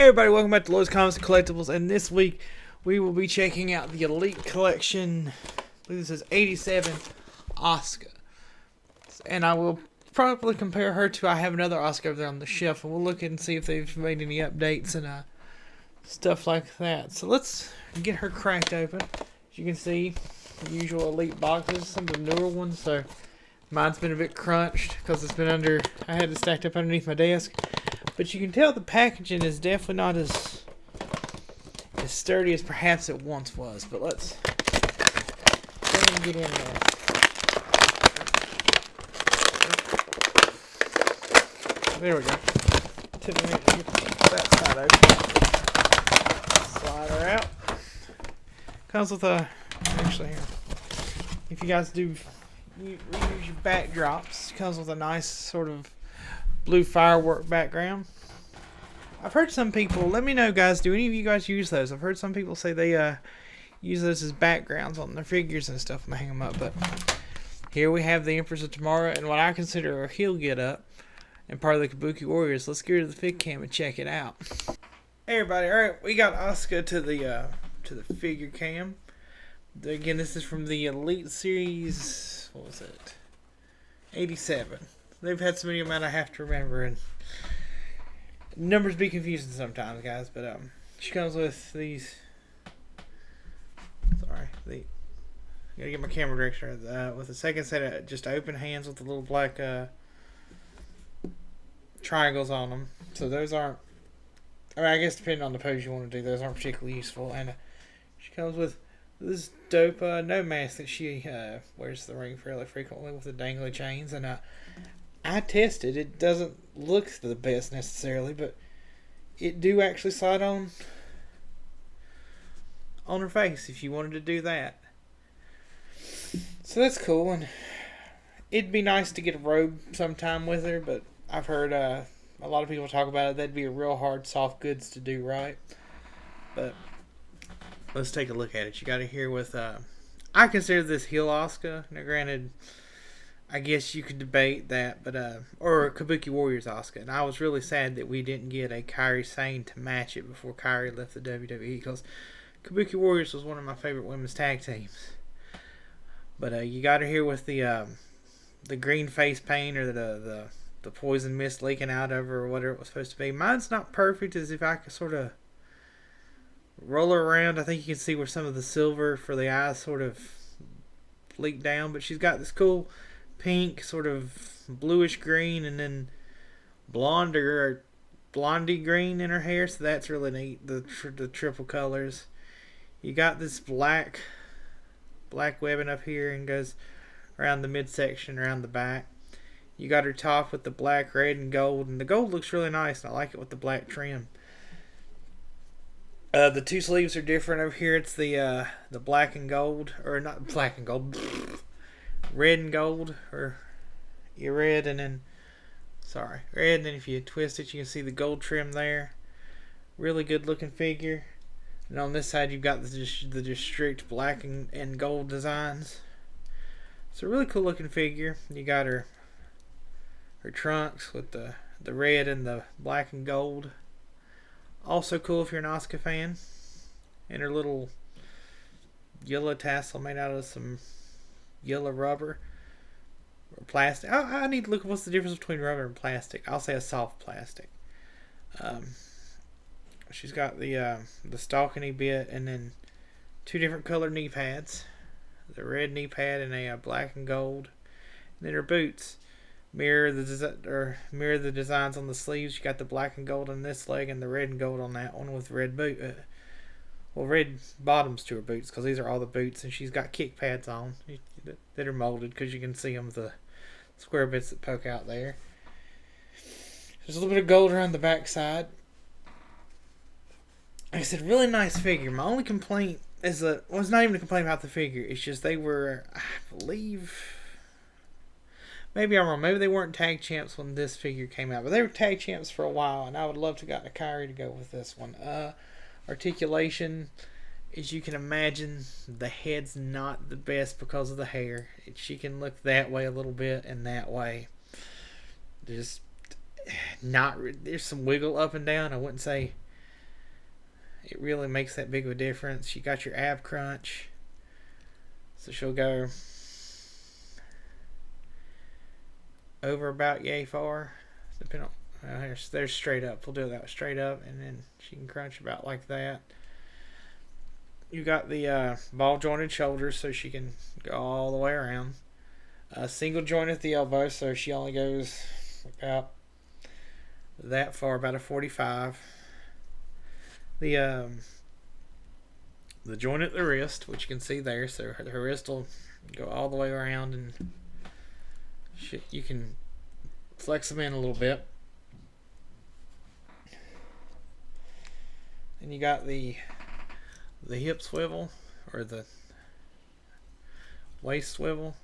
Hey everybody, welcome back to Lloyd's Comics and Collectibles, and this week we will be checking out the Elite Collection. I believe this is 87 Asuka. And I will probably compare her to, I have another Asuka over there on the shelf, and we'll look and see if they've made any updates and stuff like that. So let's get her cracked open. As you can see, the usual Elite boxes, some of the newer ones, so mine's been a bit crunched because it's been under, I had it stacked up underneath my desk. But you can tell the packaging is definitely not as sturdy as perhaps it once was. But let's go ahead and get in there. There we go. Took a minute to get that side open. Slide her out. Comes with a, actually here, if you guys do reuse your backdrops, comes with a nice sort of blue firework background. I've heard some people, let me know guys, do any of you guys use those? I've heard some people say they use those as backgrounds on their figures and stuff when they hang them up. But here we have the Empress of Tomorrow and what I consider a heel get up and part of the Kabuki Warriors. Let's get to the fig cam and check it out. Hey everybody, alright, we got Asuka to the figure cam. Again, this is from the Elite Series, what was it? 87. They've had so many of them I have to remember, and numbers be confusing sometimes, guys. But she comes with these. Sorry, gotta get my camera direction right. With a second set of just open hands with the little black triangles on them. So those aren't. I mean, I guess depending on the pose you want to do, those aren't particularly useful. And she comes with this dope no mask that she wears the ring fairly frequently with the dangly chains, and I tested. It doesn't look the best necessarily, but it do actually slide on her face if you wanted to do that. So that's cool, and it'd be nice to get a robe sometime with her, but I've heard a lot of people talk about it. That'd be a real hard soft goods to do right. But let's take a look at it. You got it here with I consider this heel Asuka. Now granted, I guess you could debate that, but or Kabuki Warriors Asuka. And I was really sad that we didn't get a Kairi Sane to match it before Kairi left the WWE, because Kabuki Warriors was one of my favorite women's tag teams. But you got her here with the green face paint, or the poison mist leaking out of her, or whatever it was supposed to be. Mine's not perfect, as if I could sort of roll her around. I think you can see where some of the silver for the eyes sort of leaked down, but she's got this cool pink, sort of bluish green, and then blondie green in her hair, so that's really neat. The triple colors. You got this black webbing up here and goes around the midsection, around the back. You got her top with the black, red, and gold, and the gold looks really nice, and I like it with the black trim. The two sleeves are different over here. It's the black and gold, or not black and gold, red and gold, or red, and then red, and then if you twist it, you can see the gold trim there. Really good looking figure. And on this side, you've got the just strict black and gold designs. It's a really cool looking figure. You got her trunks with the red and the black and gold. Also cool if you're an Asuka fan. And her little yellow tassel made out of some yellow rubber or plastic. I need to look at what's the difference between rubber and plastic. I'll say a soft plastic. She's got the stalking knee bit, and then two different colored knee pads. The red knee pad and a black and gold. And then her boots mirror the designs on the sleeves. You got the black and gold on this leg and the red and gold on that one, with red red bottoms to her boots, because these are all the boots, and she's got kick pads on that are molded, because you can see them, the square bits that poke out there. There's a little bit of gold around the back side. Like I said, really nice figure. My only complaint is it's not even a complaint about the figure. It's just they were, I believe, maybe I'm wrong. Maybe they weren't tag champs when this figure came out, but they were tag champs for a while, and I would love to have gotten a Kairi to go with this one. Articulation, as you can imagine, the head's not the best because of the hair. She can look that way a little bit and that way. Just not. There's some wiggle up and down. I wouldn't say it really makes that big of a difference. You got your ab crunch, so she'll go over about yay far, depending on there's straight up. We'll do that straight up, and then she can crunch about like that. You got the ball jointed shoulders, so she can go all the way around. Single joint at the elbow, so she only goes about that far, about a 45. The joint at the wrist, which you can see there, so her wrist will go all the way around, and you can flex them in a little bit. And you got the hip swivel, or the waist swivel,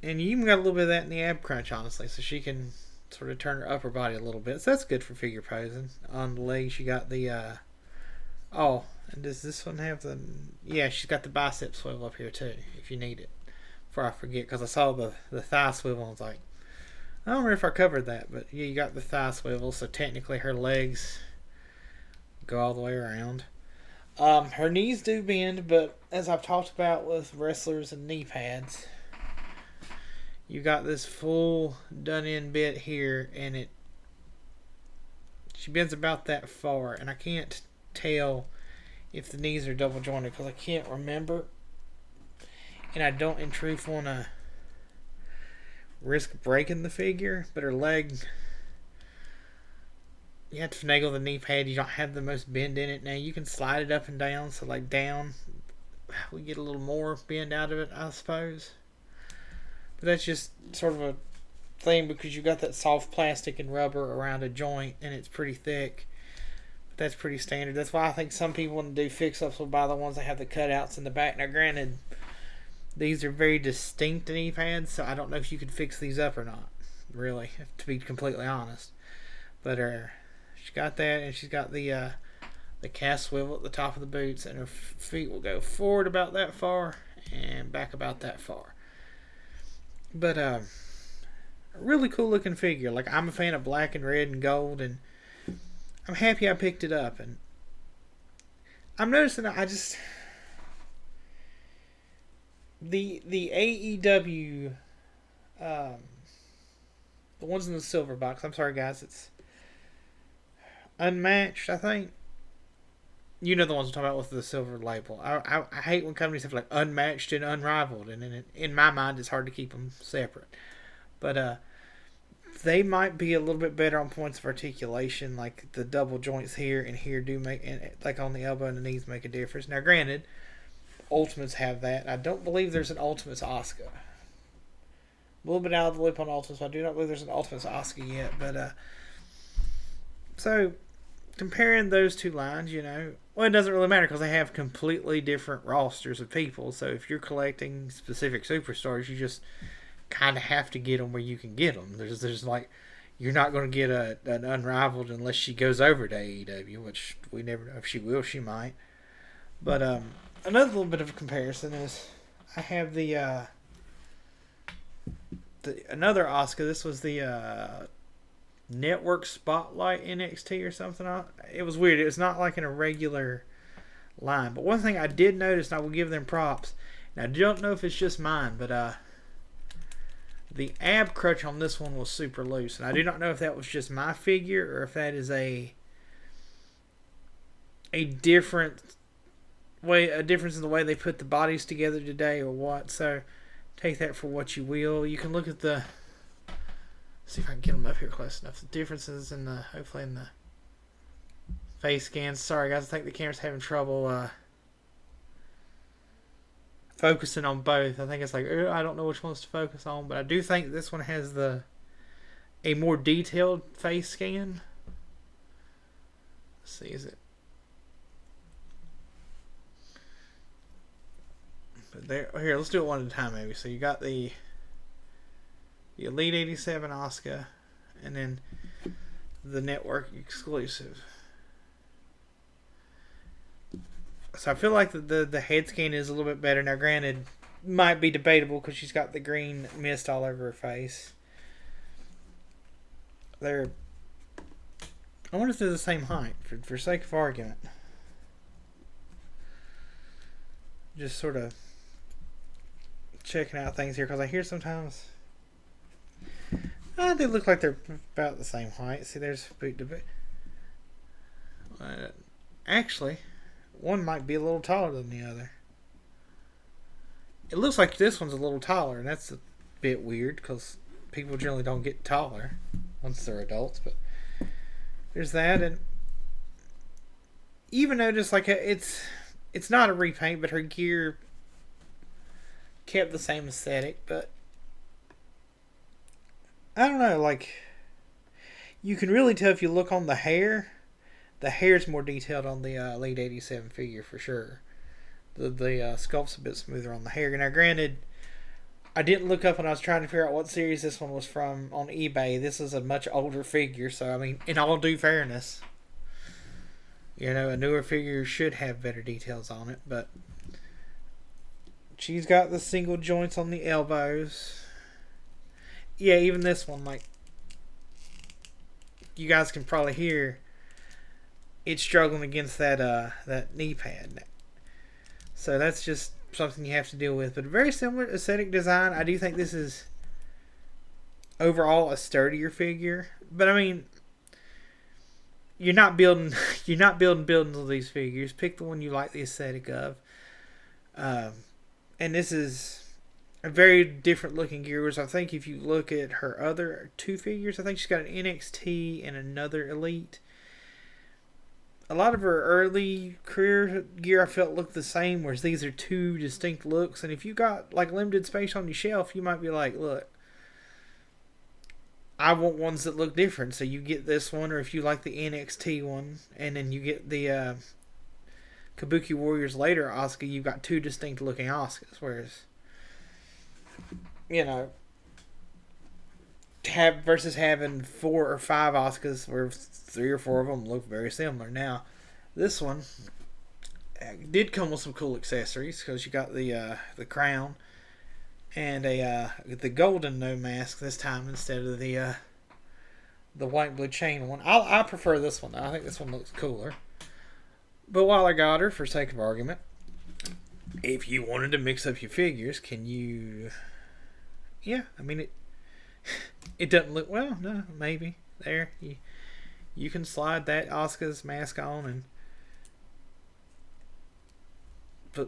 and you even got a little bit of that in the ab crunch, honestly, so she can sort of turn her upper body a little bit, so that's good for figure posing. On the legs you got the and does this one have the, yeah, she's got the bicep swivel up here too, if you need it, before I forget, because I saw the thigh swivel and I was like, I don't remember if I covered that, but yeah, you got the thigh swivel, so technically her legs go all the way around. Her knees do bend, but as I've talked about with wrestlers and knee pads, you got this full done-in bit here, and she bends about that far, and I can't tell if the knees are double jointed because I can't remember, and I don't in truth want to risk breaking the figure, but her leg, you have to finagle the knee pad. You don't have the most bend in it. Now you can slide it up and down, so like down we get a little more bend out of it, I suppose, but that's just sort of a thing because you got that soft plastic and rubber around a joint and it's pretty thick, but that's pretty standard. That's why I think some people, when they do fix-ups, will buy the ones that have the cutouts in the back. Now granted, these are very distinct knee pads, so I don't know if you could fix these up or not, really, to be completely honest. But she's got that, and she's got the calf swivel at the top of the boots, and her feet will go forward about that far and back about that far. But a really cool looking figure. Like, I'm a fan of black and red and gold, and I'm happy I picked it up. And I'm noticing the AEW, the ones in the silver box, I'm sorry guys, it's Unmatched, I think. You know the ones I'm talking about with the silver label. I hate when companies have like Unmatched and Unrivaled, and in my mind it's hard to keep them separate. But they might be a little bit better on points of articulation, like the double joints here and here do make, and like on the elbow and the knees make a difference. Now granted, Ultimates have that. I don't believe there's an Ultimates Asuka. A little bit out of the loop on Ultimates. I do not believe there's an Ultimates Asuka yet, but so comparing those two lines, well, it doesn't really matter because they have completely different rosters of people. So if you're collecting specific superstars, you just kind of have to get them where you can get them. There's like, you're not going to get an Unrivaled unless she goes over to AEW, which we never know if she will. She might. But another little bit of a comparison is I have the another Asuka. This was the Network Spotlight NXT or something. It was weird. It was not like in a regular line. But one thing I did notice, and I will give them props, and I don't know if it's just mine, but the ab crutch on this one was super loose. And I do not know if that was just my figure or if that is a difference in the way they put the bodies together today or what. So take that for what you will. You can look at see if I can get them up here close enough. The differences hopefully in the face scans. Sorry guys, I think the camera's having trouble focusing on both. I think it's like, I don't know which ones to focus on, but I do think this one has a more detailed face scan. Let's see, is it? But here, let's do it one at a time maybe. So you got the Elite 87 Asuka, and then the Network exclusive. So I feel like the head scan is a little bit better. Now granted, might be debatable because she's got the green mist all over her face. They're I wonder if they're the same height, for sake of argument. Just sort of checking out things here, because I hear sometimes they look like they're about the same height. See, there's boot to boot. Actually, one might be a little taller than the other. It looks like this one's a little taller, and that's a bit weird because people generally don't get taller once they're adults. But there's that, and even notice like it's not a repaint, but her gear kept the same aesthetic. But I don't know, like you can really tell if you look on the hair. The hair's more detailed on the Elite 87 figure for sure. The sculpt's a bit smoother on the hair. Now, granted, I didn't look up when I was trying to figure out what series this one was from on eBay. This is a much older figure, so I mean, in all due fairness, you know, a newer figure should have better details on it. But she's got the single joints on the elbows. Yeah, even this one, like you guys can probably hear, it's struggling against that knee pad. So that's just something you have to deal with. But a very similar aesthetic design. I do think this is overall a sturdier figure. But I mean, you're not building buildings of these figures. Pick the one you like the aesthetic of. And this is a very different looking gear. Whereas I think if you look at her other two figures, I think she's got an NXT and another Elite. A lot of her early career gear I felt looked the same, whereas these are two distinct looks. And if you got like limited space on your shelf, you might be like, look, I want ones that look different. So you get this one, or if you like the NXT one, and then you get the Kabuki Warriors later Asuka, you've got two distinct looking Asukas. Whereas, you know, versus having 4 or 5 Asukas where 3 or 4 of them look very similar. Now, this one did come with some cool accessories because you got the crown and the golden no mask this time instead of the white and blue chain one. I prefer this one. I think this one looks cooler. But while I got her, for sake of argument, if you wanted to mix up your figures, can you? Yeah, I mean it doesn't look well. No, maybe there you can slide that Asuka's mask on and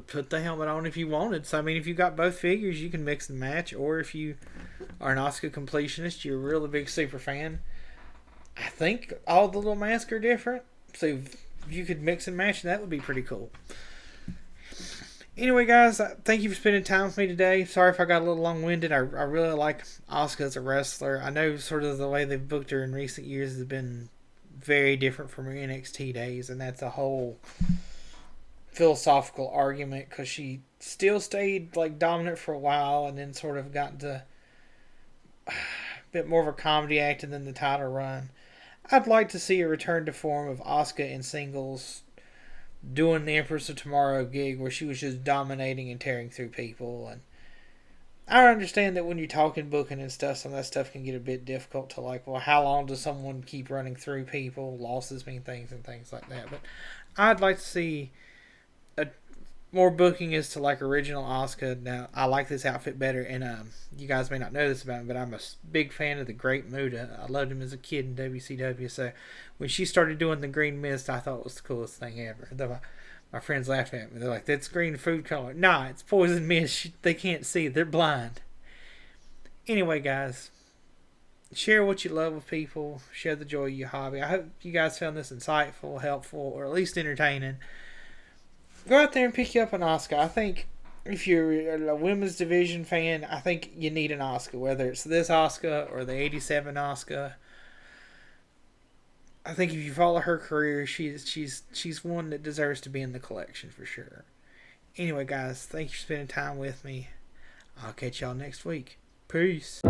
put the helmet on if you wanted. So I mean, if you got both figures, you can mix and match. Or if you are an Asuka completionist, you're a really big super fan, I think all the little masks are different. So if you could mix and match, that would be pretty cool. Anyway, guys, thank you for spending time with me today. Sorry if I got a little long-winded. I really like Asuka as a wrestler. I know sort of the way they've booked her in recent years has been very different from her NXT days, and that's a whole philosophical argument because she still stayed like dominant for a while and then sort of got into a bit more of a comedy act and then the title run. I'd like to see a return to form of Asuka in singles, doing the Empress of Tomorrow gig where she was just dominating and tearing through people. And I understand that when you're talking booking and stuff, some of that stuff can get a bit difficult to like, well, how long does someone keep running through people? Losses mean things and things like that. But I'd like to see more booking as to like original Asuka. Now, I like this outfit better, and you guys may not know this about me, but I'm a big fan of the Great Muta. I loved him as a kid in WCW, so when she started doing the green mist, I thought it was the coolest thing ever. Though my friends laughed at me. They're like, that's green food color. Nah, it's poison mist. They can't see. They're blind. Anyway, guys, share what you love with people. Share the joy of your hobby. I hope you guys found this insightful, helpful, or at least entertaining. Go out there and pick you up an Asuka. I think if you're a women's division fan, I think you need an Asuka, whether it's this Asuka or the 87 Asuka. I think if you follow her career, she's one that deserves to be in the collection for sure. Anyway, guys, thank you for spending time with me. I'll catch y'all next week. Peace.